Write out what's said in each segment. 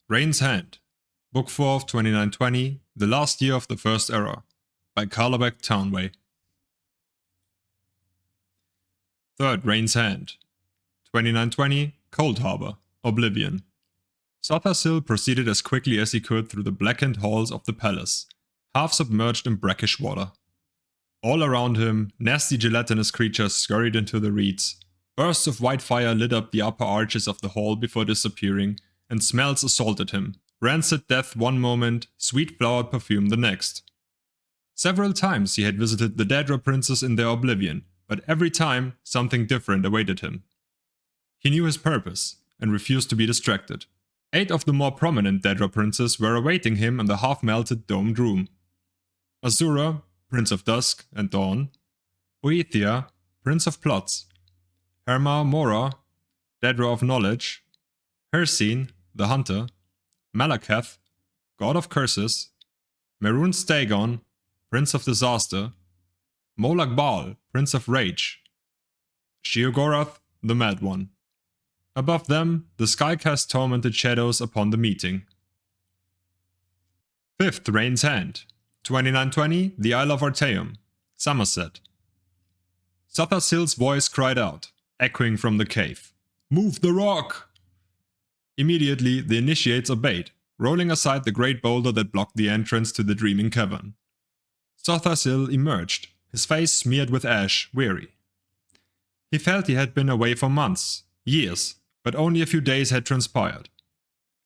Rain's Hand, Book 4 of 2920, The Last Year of the First Era, by Carlabeck Townway. 3rd Rain's Hand, 2920, Cold Harbor, Oblivion. Sothersill proceeded as quickly as he could through the blackened halls of the palace, half submerged in brackish water. All around him, nasty gelatinous creatures scurried into the reeds. Bursts of white fire lit up the upper arches of the hall before disappearing, and smells assaulted him. Rancid death one moment, sweet flowered perfume the next. Several times he had visited the Daedra princes in their oblivion, but every time something different awaited him. He knew his purpose, and refused to be distracted. 8 of the more prominent Daedra princes were awaiting him in the half-melted domed room. Azura, Prince of Dusk and Dawn. Oethia, Prince of Plots. Herma Mora, Daedra of Knowledge. Hircine, the Hunter. Malakath, God of Curses. Merun Stagon, Prince of Disaster. Molag Bal, Prince of Rage. Sheogorath, the Mad One. Above them, the sky cast tormented shadows upon the meeting. 5th Rain's Hand, 2920, the Isle of Artaeum, Somerset. Sothersill's voice cried out, echoing from the cave. "Move the rock!" Immediately, the initiates obeyed, rolling aside the great boulder that blocked the entrance to the dreaming cavern. Sothersill emerged, his face smeared with ash, weary. He felt he had been away for months, years, but only a few days had transpired.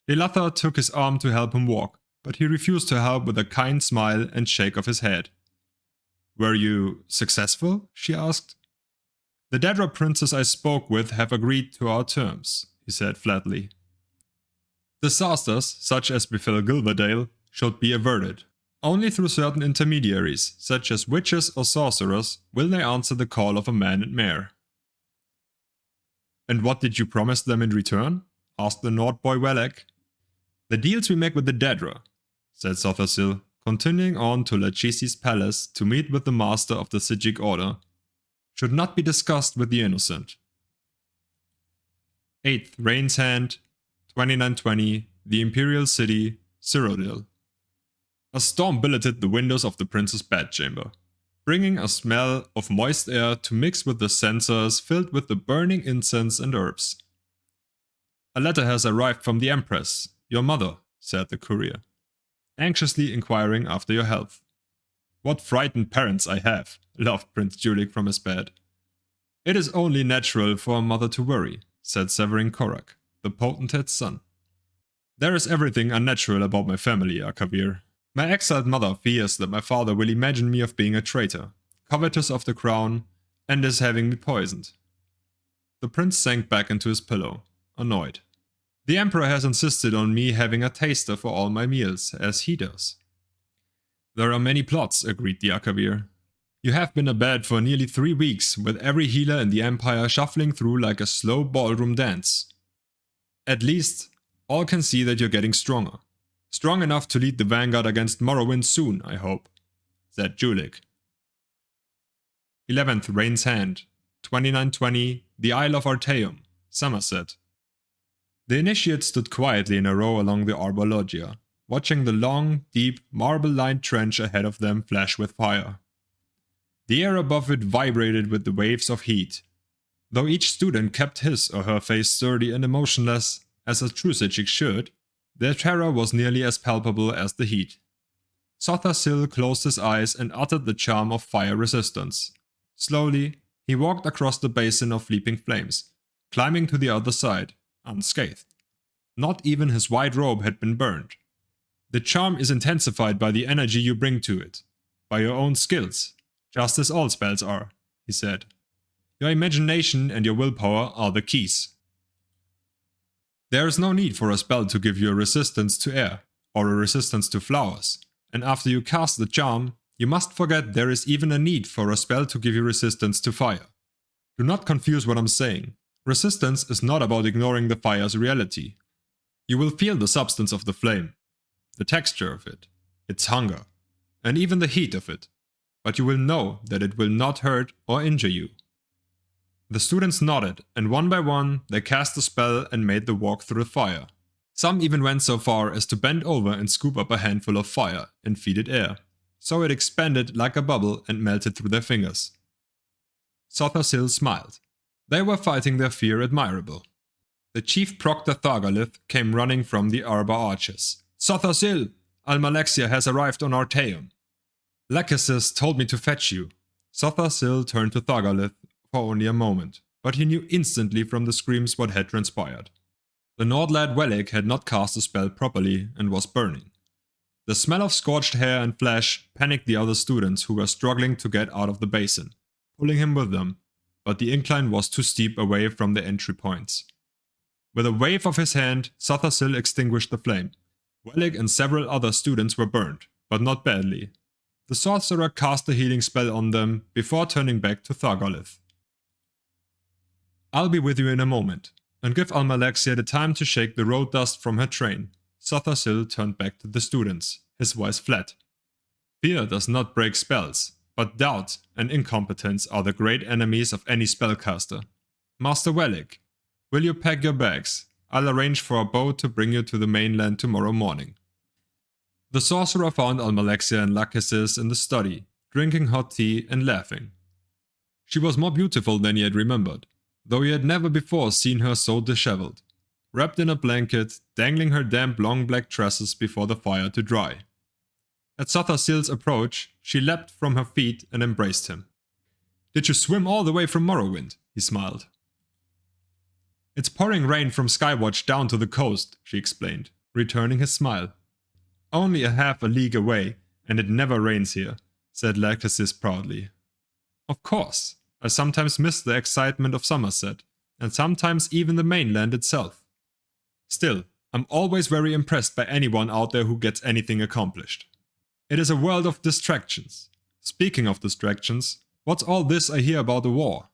Lilatha took his arm to help him walk, but he refused to help with a kind smile and shake of his head. "Were you successful?" she asked. "The Daedra princes I spoke with have agreed to our terms," he said flatly. "Disasters, such as befell Gilverdale, should be averted. Only through certain intermediaries, such as witches or sorcerers, will they answer the call of a man and mare." "And what did you promise them in return?" asked the Nord boy Welek. "The deals we make with the Daedra," said Sothersill, continuing on to Lachisi's palace to meet with the master of the Psijic Order, "should not be discussed with the innocent." 8th Rain's Hand, 2920, the Imperial City, Cyrodiil. A storm billeted the windows of the prince's bedchamber, bringing a smell of moist air to mix with the censers filled with the burning incense and herbs. "A letter has arrived from the Empress, your mother," said the courier, anxiously inquiring after your health. "What frightened parents I have," laughed Prince Julik from his bed. "It is only natural for a mother to worry," said Severin Korak, the potentate's son. "There is everything unnatural about my family, Akavir. My exiled mother fears that my father will imagine me of being a traitor, covetous of the crown, and is having me poisoned." The prince sank back into his pillow, annoyed. "The Emperor has insisted on me having a taster for all my meals, as he does." "There are many plots," agreed the Akavir. "You have been abed for nearly 3 weeks, with every healer in the Empire shuffling through like a slow ballroom dance. At least, all can see that you're getting stronger. Strong enough to lead the vanguard against Morrowind soon, I hope," said Julik. 11th Rain's Hand, 2920, the Isle of Artaeum, Somerset. The initiates stood quietly in a row along the Arbor Loggia, watching the long, deep, marble-lined trench ahead of them flash with fire. The air above it vibrated with the waves of heat. Though each student kept his or her face sturdy and emotionless, as a true Psijic should, their terror was nearly as palpable as the heat. Sothersill closed his eyes and uttered the charm of fire resistance. Slowly, he walked across the basin of leaping flames, climbing to the other side, unscathed. Not even his white robe had been burned. "The charm is intensified by the energy you bring to it, by your own skills, just as all spells are," he said. "Your imagination and your willpower are the keys. There is no need for a spell to give you a resistance to air, or a resistance to flowers, and after you cast the charm, you must forget there is even a need for a spell to give you resistance to fire. Do not confuse what I'm saying. Resistance is not about ignoring the fire's reality. You will feel the substance of the flame, the texture of it, its hunger, and even the heat of it, but you will know that it will not hurt or injure you." The students nodded, and one by one they cast the spell and made the walk through the fire. Some even went so far as to bend over and scoop up a handful of fire and feed it air, so it expanded like a bubble and melted through their fingers. Sothasil smiled. They were fighting their fear admirable. The chief proctor Thargalith came running from the arbor arches. "Sothasil! Almalexia has arrived on Artaeum." "Lachesis told me to fetch you." Sothasil turned to Thargalith for only a moment, but he knew instantly from the screams what had transpired. The Nord lad Wellig had not cast a spell properly and was burning. The smell of scorched hair and flesh panicked the other students who were struggling to get out of the basin, pulling him with them, but the incline was too steep away from the entry points. With a wave of his hand, Sothasil extinguished the flame. Wellig and several other students were burned, but not badly. The sorcerer cast a healing spell on them before turning back to Thargalith. "I'll be with you in a moment, and give Almalexia the time to shake the road dust from her train." Sothasil turned back to the students, his voice flat. "Fear does not break spells, but doubt and incompetence are the great enemies of any spellcaster. Master Wellig, will you pack your bags? I'll arrange for a boat to bring you to the mainland tomorrow morning." The sorcerer found Almalexia and Lachesis in the study, drinking hot tea and laughing. She was more beautiful than he had remembered, though he had never before seen her so disheveled, wrapped in a blanket, dangling her damp long black tresses before the fire to dry. At Sothasil's approach, she leapt from her feet and embraced him. "Did you swim all the way from Morrowind?" he smiled. "It's pouring rain from Skywatch down to the coast," she explained, returning his smile. "Only a half a league away, and it never rains here," said Lachesis proudly. "Of course, I sometimes miss the excitement of Somerset, and sometimes even the mainland itself. Still, I'm always very impressed by anyone out there who gets anything accomplished. It is a world of distractions. Speaking of distractions, what's all this I hear about the war?"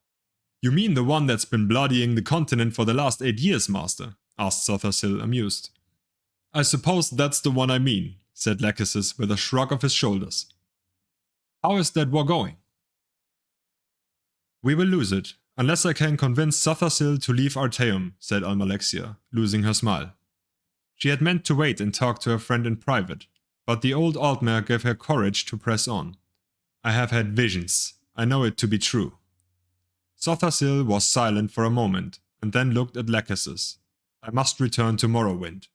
"You mean the one that's been bloodying the continent for the last 8 years, Master?" asked Sothasil, amused. "I suppose that's the one I mean," said Lachesis with a shrug of his shoulders. "How is that war going?" "We will lose it, unless I can convince Sothasil to leave Artaeum," said Almalexia, losing her smile. She had meant to wait and talk to her friend in private, but the old Altmare gave her courage to press on. "I have had visions. I know it to be true." Sothasil was silent for a moment, and then looked at Lachesis. "I must return to Morrowind."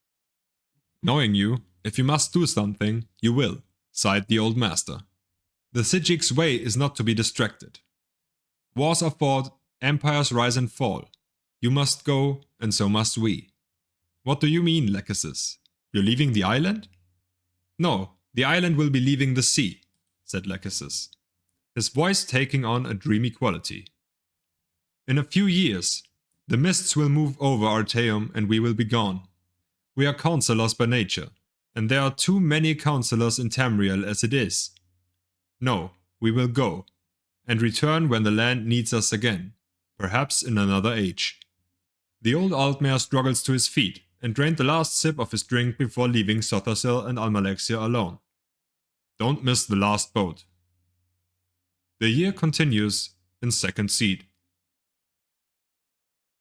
"Knowing you, if you must do something, you will," sighed the old master. "The Sijik's way is not to be distracted. Wars are fought, empires rise and fall. You must go, and so must we." "What do you mean, Lachesis? You're leaving the island?" "No, the island will be leaving the sea," said Lachesis, his voice taking on a dreamy quality. "In a few years, the mists will move over Artaeum and we will be gone. We are counselors by nature, and there are too many counselors in Tamriel as it is. No, we will go, and return when the land needs us again, perhaps in another age." The old Altmare struggles to his feet and drained the last sip of his drink before leaving Sothasil and Almalexia alone. "Don't miss the last boat." The year continues in second seed.